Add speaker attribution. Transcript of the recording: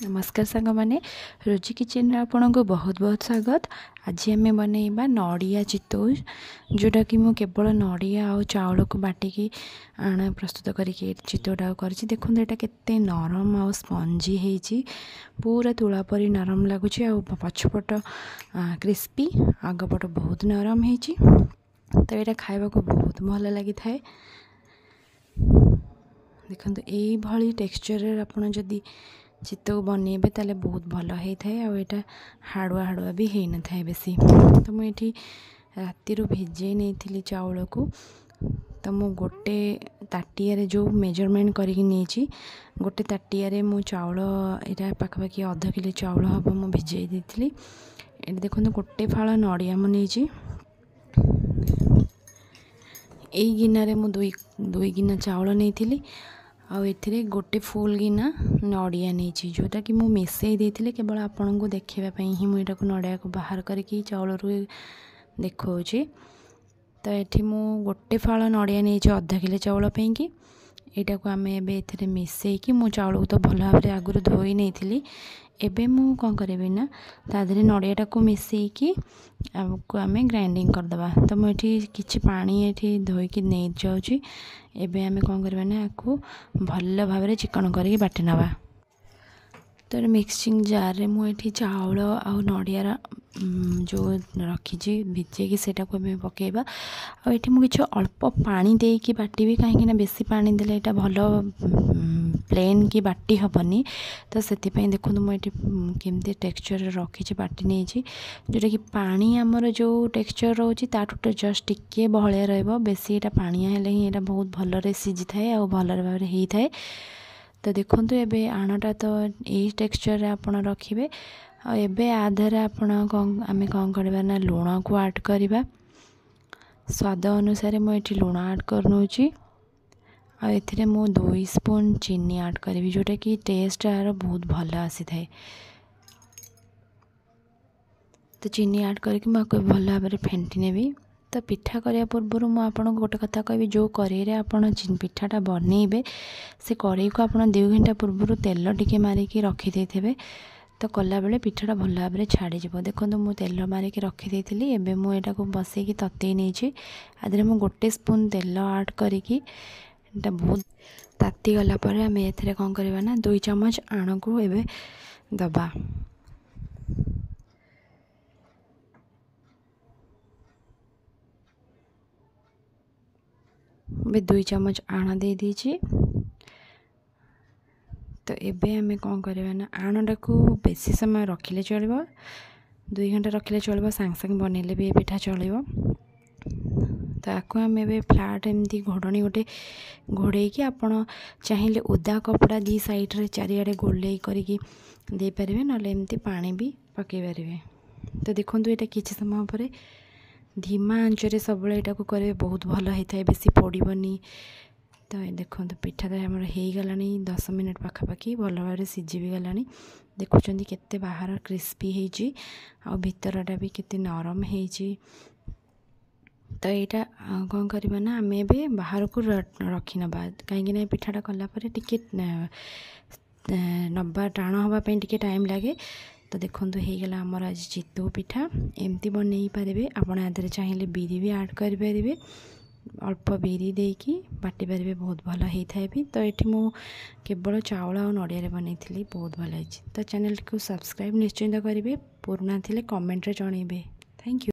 Speaker 1: नमस्कार सांग मैंने रोजी किचन आपन को बहुत बहुत स्वागत। आज आम बनइबा नड़िया चितौ जोटा कि मु केवल नड़िया आ चाउल को बाटिकी आण प्रस्तुत करके चितौटा कर देखो यहाँ केते नरम आ स्पंजी है पूरा तुला परी नरम लगुच पछपट क्रिस्पी आगपट बहुत नरम है तो यहाँ खावा को बहुत भल लगी थाए। देखो यही टेक्सचर आपड़ जदि चितौ बनइबे ताले बहुत भल होता है। आटा हाड़ुआ हाड़ुआ भी हो न था बेसी। तो मुझे राति भिजे नहीं चाउल को तो मु गोटे ताटिया जो मेजरमेंट करके नहीं गोटे ताटिया मु चाउल यहाँ पाखापाखि आधा किलो चाउल हम मु भिजे देती। ये देखो गोटे फाड़ नड़िया मु नहीं गिनारे मु दुई गिना चाउल नहीं आउ गोटे फुल गिना नड़िया नहीं जोटा कि मुझे मिसई देती केवल आपन को देखापी ही मुझे नड़िया को बाहर करके चाउल रू देखा। तो ये मु गोटे फाड़ नड़िया नहीं अधा किलो चाउल कि यहाँ को आम ए मिसईकी मो चाउल को तो भल भाव आगुरी धोई नहीं एबे मु कौन करी ना तादेह नड़िया को मिसईकी आपको आम ग्राइंडिंग करदे। तो मुझे किसी पानी ये धोईकी नहीं जाऊँगी। एबे आम कौन करवा ना आपको भल भाव चिकन करके बाटी नवा। तो मिक्सिंग जार रे मुझे चाउल आ नड़ियार जो रखी भिजेकी सेटा को पकेबा आ ये मुझे अल्प पानी देकी बाटी कहीं बेसी पानी देले यहाँ भल प्लेन की बाटी हेनी। तो से देखो मुझे केमती टेक्सचर रखी बाटी नहीं जोटा कि पानी आमर जो टेक्सचर रोचे ताठू जस्ट टिके बहलिया रहा बेसी यहाँ पानिया हेले ही यहाँ बहुत भलरे सीझी थाए आ भल भाव होता है। तो देखो एबे आणटा तो यही टेक्सचर आपड़ रखिए एबे आधार आपड़ आम कौन करवा ना लुण को ऐड करवा स्वाद अनुसार मुझे लुण ऐड करनौची आ मु 2 स्पून चीनी ऐड करी जोटा कि टेस्ट यार बहुत भल आसी थाए। तो चीनी ऐड करके मुझे भल भाव फेंटी नेबी। तो पिठा करने पूर्व मुझे गोटे कथा कहि जो कड़े आपड़ पिठाटा बनइबे से कड़े को आप 2 घंटा पूर्व तेल टिके मारिकी रखी थे तो कला बेले पिठाटा भल भाव छाड़ीज। देखो मुझे तेल मारिकी रखी थी एबे मु एटा को बसैकी ततई नहीं आधे मु गोटे स्पून तेल ऐड करी बहुत ताती गला पर आम ए कौन करवा ना 2 चम्मच आण को एबे दबा। बे 2 चम्मच आण दे दीजिए। तो एबे आमे कौन करवा ना आणटा को बेसी समय रखिले चलो 2 घंटा रखिले चलो सांग सांग बनइले भी पिठा चलो। तो आपको आम ए फ्लाट एमती घोड़नी गोटे घोड़े कि आपड़ चाहिए ओदा कपड़ा 2 साइड्रे चारिआडे गोले करके दे पारे ना एमती पानी भी पकई पारे। तो देखो ये किसी समय पर धीमा आंचरे सब यहाँ को करेंगे बहुत भल होता है बेसी पड़ोनी। तो देखो पिठा तो आम हो गला 10 मिनट पाखापाखि भल भाव सीझी भी गला। देखुं केते बाहर क्रिस्पी होती आ भितरटा भी केते नरम होती। तो यहाँ कौन करवा ना आम ए बाहर को रखी नवा कहीं पिठाटा कलापर टिके नवा टाण हाँपाई टिके टाइम लगे। तो देखो होगला आमर आज चितौ पिठा एमती बनई पारे आपड़ आधे चाहिए बिरी भी ऐड करें अल्प बिरी देकी बाटी पारे बहुत भल होता है भी। तो ये मु केवल चाउल आ नड़िया बनई बहुत भल। तो चैनल को सब्सक्राइब निश्चिंत करेंगे पुराना थे कमेंट रे जनइबे। Thank you.